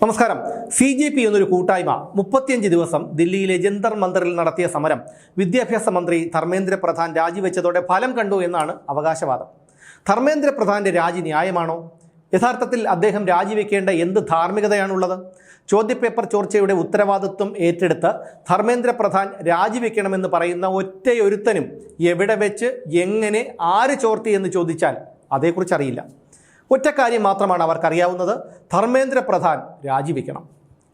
നമസ്കാരം. CJP എന്നൊരു കൂട്ടായ്മ 35 ദിവസം ദില്ലിയിലെ ജന്തർ മന്ദറിൽ നടത്തിയ സമരം വിദ്യാഭ്യാസ മന്ത്രി ധർമ്മേന്ദ്ര പ്രധാൻ രാജിവെച്ചതോടെ ഫലം കണ്ടു എന്നാണ് അവകാശവാദം. ധർമ്മേന്ദ്ര പ്രധാന്റെ രാജി ന്യായമാണോ? യഥാർത്ഥത്തിൽ അദ്ദേഹം രാജിവെക്കേണ്ട എന്ത് ധാർമ്മികതയാണുള്ളത്? ചോദ്യപേപ്പർ ചോർച്ചയുടെ ഉത്തരവാദിത്വം ഏറ്റെടുത്ത് ധർമ്മേന്ദ്ര പ്രധാൻ രാജിവെക്കണമെന്ന് പറയുന്ന ഒറ്റയൊരുത്തനും എവിടെ വെച്ച്, എങ്ങനെ, ആര് ചോർത്തി എന്ന് ചോദിച്ചാൽ അതേക്കുറിച്ച് അറിയില്ല. ഒറ്റ കാര്യം മാത്രമാണ് അവർക്കറിയാവുന്നത്: ധർമ്മേന്ദ്ര പ്രധാൻ രാജിവെക്കണം.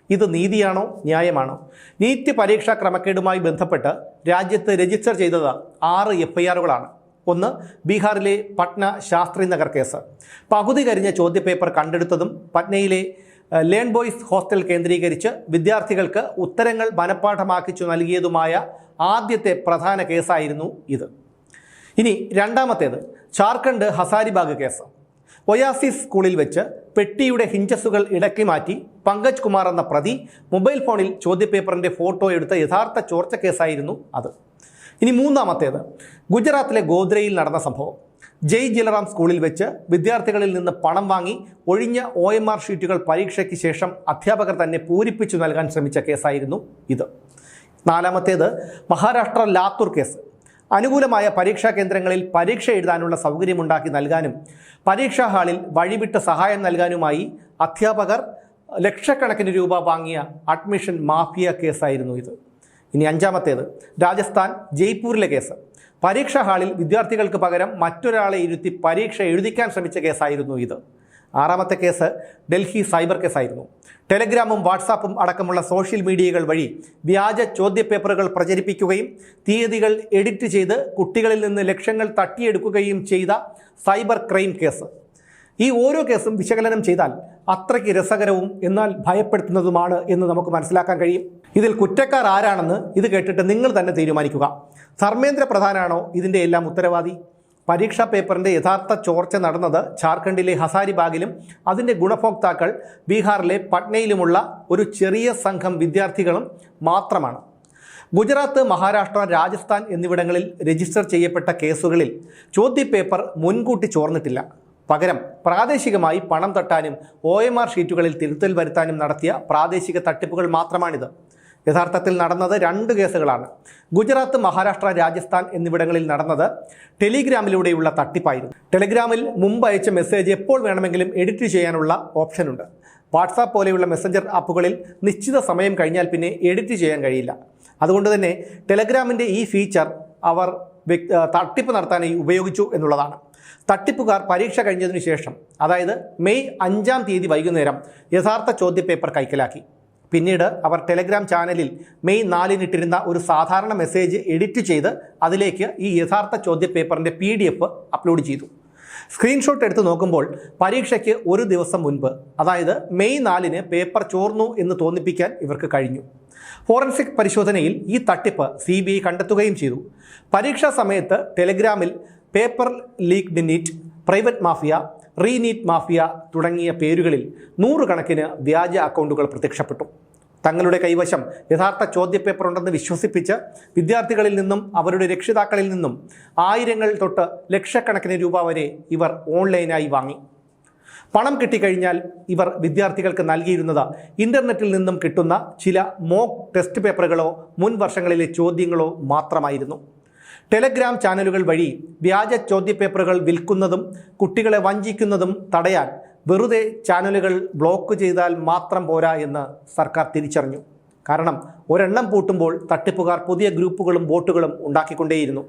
ഇത് നീതിയാണോ, ന്യായമാണോ? നീറ്റ് പരീക്ഷാ ക്രമക്കേടുമായി ബന്ധപ്പെട്ട് രാജ്യത്ത് രജിസ്റ്റർ ചെയ്തത് 6 FIRകളാണ്. ഒന്ന്, ബീഹാറിലെ പട്ന ശാസ്ത്രി നഗർ കേസ്. പകുതി കരിഞ്ഞ ചോദ്യപേപ്പർ കണ്ടെടുത്തതും പട്നയിലെ ലേൺ ബോയ്സ് ഹോസ്റ്റൽ കേന്ദ്രീകരിച്ച് വിദ്യാർത്ഥികൾക്ക് ഉത്തരങ്ങൾ മനഃപ്പാഠമാക്കിച്ചു നൽകിയതുമായ ആദ്യത്തെ പ്രധാന കേസായിരുന്നു ഇത്. ഇനി രണ്ടാമത്തേത് ജാർഖണ്ഡ് ഹസാരിബാഗ് കേസ്. ഒയാസിസ് സ്കൂളിൽ വെച്ച് പെട്ടിയുടെ ഹിഞ്ചസുകൾ ഇടക്കി മാറ്റി പങ്കജ് കുമാർ എന്ന പ്രതി മൊബൈൽ ഫോണിൽ ചോദ്യപേപ്പറിൻ്റെ ഫോട്ടോ എടുത്ത യഥാർത്ഥ ചോർച്ച കേസായിരുന്നു അത്. ഇനി മൂന്നാമത്തേത് ഗുജറാത്തിലെ ഗോദ്രയിൽ നടന്ന സംഭവം. ജയ് ജലറാം സ്കൂളിൽ വെച്ച് വിദ്യാർത്ഥികളിൽ നിന്ന് പണം വാങ്ങി ഒഴിഞ്ഞ OMR ഷീറ്റുകൾ പരീക്ഷയ്ക്ക് ശേഷം അധ്യാപകർ തന്നെ പൂരിപ്പിച്ചു നൽകാൻ ശ്രമിച്ച കേസായിരുന്നു ഇത്. നാലാമത്തേത് മഹാരാഷ്ട്ര ലാത്തൂർ കേസ്. അനുകൂലമായ പരീക്ഷാ കേന്ദ്രങ്ങളിൽ പരീക്ഷ എഴുതാനുള്ള സൗകര്യമുണ്ടാക്കി നൽകാനും പരീക്ഷാ ഹാളിൽ വഴിവിട്ട് സഹായം നൽകാനുമായി അധ്യാപകർ ലക്ഷക്കണക്കിന് രൂപ വാങ്ങിയ അഡ്മിഷൻ മാഫിയ കേസായിരുന്നു ഇത്. ഇനി അഞ്ചാമത്തേത് രാജസ്ഥാൻ ജയ്പൂരിലെ കേസ്. പരീക്ഷാ ഹാളിൽ വിദ്യാർത്ഥികൾക്ക് പകരം മറ്റൊരാളെ ഇരുത്തി പരീക്ഷ എഴുതിക്കാൻ ശ്രമിച്ച കേസായിരുന്നു ഇത്. ആറാമത്തെ കേസ് ഡൽഹി സൈബർ കേസായിരുന്നു. ടെലഗ്രാമും വാട്സാപ്പും അടക്കമുള്ള സോഷ്യൽ മീഡിയകൾ വഴി വ്യാജ ചോദ്യപേപ്പറുകൾ പ്രചരിപ്പിക്കുകയും തീയതികൾ എഡിറ്റ് ചെയ്ത് കുട്ടികളിൽ നിന്ന് ലക്ഷങ്ങൾ തട്ടിയെടുക്കുകയും ചെയ്ത സൈബർ ക്രൈം കേസ്. ഈ ഓരോ കേസും വിശകലനം ചെയ്താൽ അത്രയ്ക്ക് രസകരവും എന്നാൽ ഭയപ്പെടുത്തുന്നതുമാണ് എന്ന് നമുക്ക് മനസ്സിലാക്കാൻ കഴിയും. ഇതിൽ കുറ്റക്കാർ ആരാണെന്ന് ഇത് കേട്ടിട്ട് നിങ്ങൾ തന്നെ തീരുമാനിക്കുക. ധർമ്മേന്ദ്ര പ്രധാനാണോ ഇതിൻ്റെ എല്ലാം ഉത്തരവാദി? പരീക്ഷാ പേപ്പറിൻ്റെ യഥാർത്ഥ ചോർച്ച നടന്നത് ജാർഖണ്ഡിലെ ഹസാരിബാഗിലും അതിൻ്റെ ഗുണഭോക്താക്കൾ ബീഹാറിലെ പട്നയിലുമുള്ള ഒരു ചെറിയ സംഘം വിദ്യാർത്ഥികളും മാത്രമാണ്. ഗുജറാത്ത്, മഹാരാഷ്ട്ര, രാജസ്ഥാൻ എന്നിവിടങ്ങളിൽ രജിസ്റ്റർ ചെയ്യപ്പെട്ട കേസുകളിൽ ചോദ്യപേപ്പർ മുൻകൂട്ടി ചോർന്നിട്ടില്ല. പകരം പ്രാദേശികമായി പണം തട്ടാനും OMR ഷീറ്റുകളിൽ തിരുത്തൽ വരുത്താനും നടത്തിയ പ്രാദേശിക തട്ടിപ്പുകൾ മാത്രമാണിത്. യഥാർത്ഥത്തിൽ നടന്നത് 2 കേസുകളാണ്. ഗുജറാത്ത്, മഹാരാഷ്ട്ര, രാജസ്ഥാൻ എന്നിവിടങ്ങളിൽ നടന്നത് ടെലിഗ്രാമിലൂടെയുള്ള തട്ടിപ്പായിരുന്നു. ടെലിഗ്രാമിൽ മുമ്പ് അയച്ച മെസ്സേജ് എപ്പോൾ വേണമെങ്കിലും എഡിറ്റ് ചെയ്യാനുള്ള ഓപ്ഷനുണ്ട്. വാട്സാപ്പ് പോലെയുള്ള മെസ്സഞ്ചർ ആപ്പുകളിൽ നിശ്ചിത സമയം കഴിഞ്ഞാൽ പിന്നെ എഡിറ്റ് ചെയ്യാൻ കഴിയില്ല. അതുകൊണ്ട് തന്നെ ടെലഗ്രാമിൻ്റെ ഈ ഫീച്ചർ അവർ തട്ടിപ്പ് നടത്താനായി ഉപയോഗിച്ചു എന്നുള്ളതാണ്. തട്ടിപ്പുകാർ പരീക്ഷ കഴിഞ്ഞതിനു ശേഷം, അതായത് മെയ് 5-ാം തീയതി വൈകുന്നേരം യഥാർത്ഥ ചോദ്യപേപ്പർ കൈക്കലാക്കി. പിന്നീട് അവർ ടെലഗ്രാം ചാനലിൽ മെയ് 4-ന് ഇട്ടിരുന്ന ഒരു സാധാരണ മെസ്സേജ് എഡിറ്റ് ചെയ്ത് അതിലേക്ക് ഈ യഥാർത്ഥ ചോദ്യപേപ്പറിൻ്റെ PDF അപ്ലോഡ് ചെയ്തു. സ്ക്രീൻഷോട്ട് എടുത്ത് നോക്കുമ്പോൾ പരീക്ഷയ്ക്ക് ഒരു ദിവസം മുൻപ്, അതായത് മെയ് 4-ന് പേപ്പർ ചോർന്നു എന്ന് തോന്നിപ്പിക്കാൻ ഇവർക്ക് കഴിഞ്ഞു. ഫോറൻസിക് പരിശോധനയിൽ ഈ തട്ടിപ്പ് CBI കണ്ടെത്തുകയും ചെയ്തു. പരീക്ഷാ സമയത്ത് ടെലഗ്രാമിൽ paper leaked NEET, private mafia, re NEET mafia തുടങ്ങിയ പേരുകളിൽ 100 കണക്കിന് വ്യാജ അക്കൗണ്ടുകൾ പ്രത്യക്ഷപ്പെട്ടു. തങ്ങളുടെ കൈവശം യഥാർത്ഥ ചോദ്യപേപ്പർ ഉണ്ടെന്ന് വിശ്വസിപ്പിച്ച് വിദ്യാർത്ഥികളിൽ നിന്നും അവരുടെ രക്ഷിതാക്കളിൽ നിന്നും ആയിരങ്ങൾ തൊട്ട് ലക്ഷക്കണക്കിന് രൂപ വരെ ഇവർ ഓൺലൈനായി വാങ്ങി. പണം കിട്ടിക്കഴിഞ്ഞാൽ ഇവർ വിദ്യാർത്ഥികൾക്ക് നൽകിയിരുന്നത് ഇൻ്റർനെറ്റിൽ നിന്നും കിട്ടുന്ന ചില മോക്ക് ടെസ്റ്റ് പേപ്പറുകളോ മുൻ വർഷങ്ങളിലെ ചോദ്യങ്ങളോ മാത്രമായിരുന്നു. ടെലഗ്രാം ചാനലുകൾ വഴി വ്യാജ ചോദ്യപേപ്പറുകൾ വിൽക്കുന്നതും കുട്ടികളെ വഞ്ചിക്കുന്നതും തടയാൻ വെറുതെ ചാനലുകൾ ബ്ലോക്ക് ചെയ്താൽ മാത്രം പോരാ എന്ന് സർക്കാർ തിരിച്ചറിഞ്ഞു. കാരണം ഒരെണ്ണം പൂട്ടുമ്പോൾ തട്ടിപ്പുകാർ പുതിയ ഗ്രൂപ്പുകളും ബോട്ടുകളും ഉണ്ടാക്കിക്കൊണ്ടേയിരുന്നു.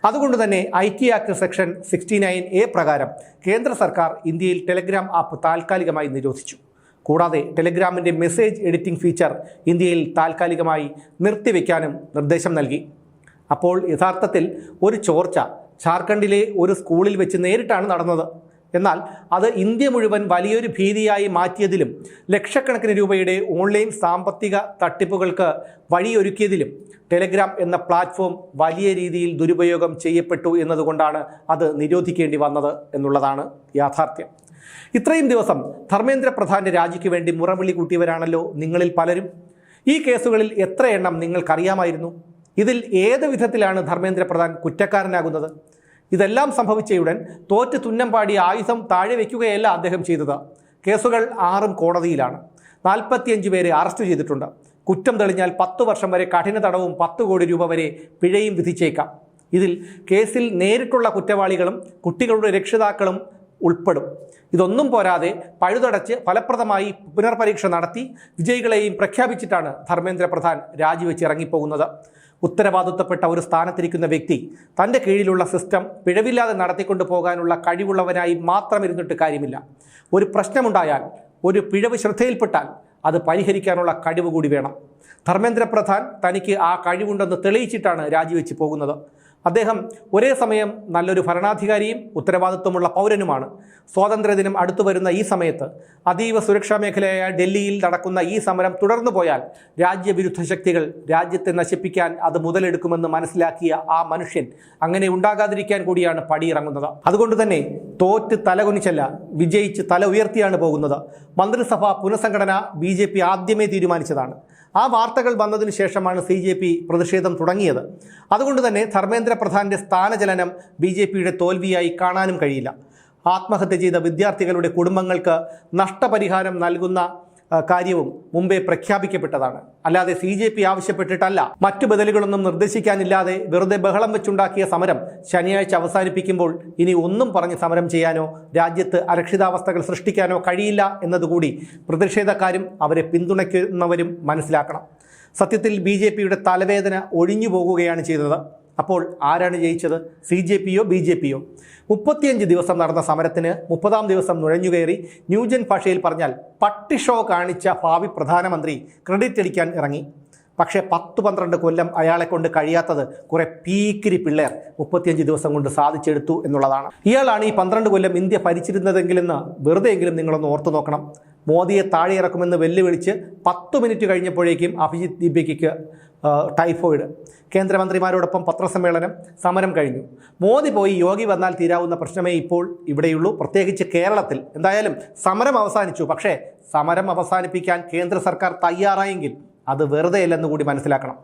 അതുകൊണ്ട് തന്നെ IT ആക്ട് സെക്ഷൻ 69A പ്രകാരം കേന്ദ്ര സർക്കാർ ഇന്ത്യയിൽ ടെലഗ്രാം ആപ്പ് താൽക്കാലികമായി നിരോധിച്ചു. കൂടാതെ ടെലഗ്രാമിൻ്റെ മെസ്സേജ് എഡിറ്റിംഗ് ഫീച്ചർ ഇന്ത്യയിൽ താൽക്കാലികമായി നിർത്തിവെക്കാനും നിർദ്ദേശം നൽകി. അപ്പോൾ യഥാർത്ഥത്തിൽ ഒരു ചോർച്ച ജാർഖണ്ഡിലെ ഒരു സ്കൂളിൽ വെച്ച് നേരിട്ടാണ് നടന്നത്. എന്നാൽ അത് ഇന്ത്യ മുഴുവൻ വലിയൊരു ഭീതിയായി മാറ്റിയതിലും ലക്ഷക്കണക്കിന് രൂപയുടെ ഓൺലൈൻ സാമ്പത്തിക തട്ടിപ്പുകൾക്ക് വഴിയൊരുക്കിയതിലും ടെലഗ്രാം എന്ന പ്ലാറ്റ്ഫോം വലിയ രീതിയിൽ ദുരുപയോഗം ചെയ്യപ്പെട്ടു എന്നതുകൊണ്ടാണ് അത് നിരോധിക്കേണ്ടി വന്നത് എന്നുള്ളതാണ് യാഥാർത്ഥ്യം. ഇത്രയും ദിവസം ധർമ്മേന്ദ്ര പ്രധാന്റെ രാജിക്ക് വേണ്ടി മുറവിളി കൂട്ടിയവരാണല്ലോ നിങ്ങളിൽ പലരും. ഈ കേസുകളിൽ എത്ര എണ്ണം നിങ്ങൾക്കറിയാമായിരുന്നു? ഇതിൽ ഏത് വിധത്തിലാണ് ധർമ്മേന്ദ്ര പ്രധാൻ കുറ്റക്കാരനാകുന്നത്? ഇതെല്ലാം സംഭവിച്ചയുടൻ തോറ്റ് തുന്നം പാടി ആയുധം താഴെ വയ്ക്കുകയല്ല അദ്ദേഹം ചെയ്തത്. കേസുകൾ 6 കോടതിയിലാണ്. 45 പേരെ അറസ്റ്റ് ചെയ്തിട്ടുണ്ട്. കുറ്റം തെളിഞ്ഞാൽ 10 വർഷം വരെ കഠിന തടവും 10 കോടി രൂപ വരെ പിഴയും വിധിച്ചേക്കാം. ഇതിൽ കേസിൽ നേരിട്ടുള്ള കുറ്റവാളികളും കുട്ടികളുടെ രക്ഷിതാക്കളും ഉൾപ്പെടും. ഇതൊന്നും പോരാതെ പഴുതടച്ച് ഫലപ്രദമായി പുനർപരീക്ഷ നടത്തി വിജയികളെയും പ്രഖ്യാപിച്ചിട്ടാണ് ധർമ്മേന്ദ്ര പ്രധാൻ രാജിവെച്ച് ഇറങ്ങിപ്പോകുന്നത്. ഉത്തരവാദിത്വപ്പെട്ട ഒരു സ്ഥാനത്തിരിക്കുന്ന വ്യക്തി തൻ്റെ കീഴിലുള്ള സിസ്റ്റം പിഴവില്ലാതെ നടത്തിക്കൊണ്ടു പോകാനുള്ള കഴിവുള്ളവനായി മാത്രം ഇരുന്നിട്ട് കാര്യമില്ല. ഒരു പ്രശ്നമുണ്ടായാൽ, ഒരു പിഴവ് ശ്രദ്ധയിൽപ്പെട്ടാൽ അത് പരിഹരിക്കാനുള്ള കഴിവ് കൂടി വേണം. ധർമ്മേന്ദ്ര പ്രധാൻ തനിക്ക് ആ കഴിവുണ്ടെന്ന് തെളിയിച്ചിട്ടാണ് രാജിവെച്ച് പോകുന്നത്. അദ്ദേഹം ഒരേ സമയം നല്ലൊരു ഭരണാധികാരിയും ഉത്തരവാദിത്വമുള്ള പൗരനുമാണ്. സ്വാതന്ത്ര്യദിനം അടുത്തു വരുന്ന ഈ സമയത്ത് അതീവ സുരക്ഷാ മേഖലയായ ഡൽഹിയിൽ നടക്കുന്ന ഈ സമരം തുടർന്നു പോയാൽ രാജ്യവിരുദ്ധ ശക്തികൾ രാജ്യത്തെ നശിപ്പിക്കാൻ അത് മുതലെടുക്കുമെന്ന് മനസ്സിലാക്കിയ ആ മനുഷ്യൻ അങ്ങനെ ഉണ്ടാകാതിരിക്കാൻ കൂടിയാണ് പടിയിറങ്ങുന്നത്. അതുകൊണ്ട് തന്നെ തോറ്റ് തലകുനിച്ചല്ല, വിജയിച്ച് തല ഉയർത്തിയാണ് പോകുന്നത്. മന്ത്രിസഭ പുനഃസംഘടന BJP ആദ്യമേ തീരുമാനിച്ചതാണ്. ആ വാർത്തകൾ വന്നതിന് ശേഷമാണ് CJP പ്രതിഷേധം തുടങ്ങിയത്. അതുകൊണ്ട് തന്നെ ധർമ്മേന്ദ്ര പ്രധാന്റെ സ്ഥാനചലനം BJPയുടെ തോൽവിയായി കാണാനും കഴിയില്ല. ആത്മഹത്യ ചെയ്ത വിദ്യാർത്ഥികളുടെ കുടുംബങ്ങൾക്ക് നഷ്ടപരിഹാരം നൽകുന്ന കാര്യവും മുമ്പേ പ്രഖ്യാപിക്കപ്പെട്ടതാണ്. അല്ലാതെ CJP ആവശ്യപ്പെട്ടിട്ടല്ല. മറ്റു ബദലുകളൊന്നും നിർദ്ദേശിക്കാനില്ലാതെ വെറുതെ ബഹളം വെച്ചുണ്ടാക്കിയ സമരം ശനിയാഴ്ച അവസാനിപ്പിക്കുമ്പോൾ ഇനി ഒന്നും പറഞ്ഞ് സമരം ചെയ്യാനോ രാജ്യത്ത് അരക്ഷിതാവസ്ഥകൾ സൃഷ്ടിക്കാനോ കഴിയില്ല എന്നതുകൂടി പ്രതിഷേധക്കാരും അവരെ പിന്തുണയ്ക്കുന്നവരും മനസ്സിലാക്കണം. സത്യത്തിൽ BJPയുടെ തലവേദന ഒഴിഞ്ഞു പോകുകയാണ് ചെയ്തത്. അപ്പോൾ ആരാണ് ജയിച്ചത്? CJPയോ BJPയോ? 35 ദിവസം നടന്ന സമരത്തിന് 30-ാം ദിവസം നുഴഞ്ഞുകയറി ന്യൂജൻ ഭാഷയിൽ പറഞ്ഞാൽ പട്ടി ഷോ കാണിച്ച ഭാവി പ്രധാനമന്ത്രി ക്രെഡിറ്റ് അടിക്കാൻ ഇറങ്ങി. പക്ഷേ 10-12 കൊല്ലം അയാളെ കൊണ്ട് കഴിയാത്തത് കുറെ പീക്കിരി പിള്ളേർ 35 ദിവസം കൊണ്ട് സാധിച്ചെടുത്തു എന്നുള്ളതാണ്. ഇയാളാണ് ഈ 12 കൊല്ലം ഇന്ത്യ ഭരിച്ചിരുന്നതെങ്കിലെന്ന് വെറുതെയെങ്കിലും നിങ്ങളൊന്ന് ഓർത്തു നോക്കണം. മോദിയെ താഴെ ഇറക്കുമെന്ന് വെല്ലുവിളിച്ച് 10 മിനിറ്റ് കഴിഞ്ഞപ്പോഴേക്കും അഭിജിത്ത് ദീപികയ്ക്ക് ടൈഫോയിഡ്. കേന്ദ്രമന്ത്രിമാരോടൊപ്പം പത്രസമ്മേളനം, സമരം കഴിഞ്ഞു. മോദി പോയി യോഗി വന്നാൽ തീരാവുന്ന പ്രശ്നമേ ഇപ്പോൾ ഇവിടെയുള്ളൂ, പ്രത്യേകിച്ച് കേരളത്തിൽ. എന്തായാലും സമരം അവസാനിച്ചു. പക്ഷേ സമരം അവസാനിപ്പിക്കാൻ കേന്ദ്ര സർക്കാർ തയ്യാറായെങ്കിൽ അത് വെറുതെയല്ലെന്ന് കൂടി മനസ്സിലാക്കണം.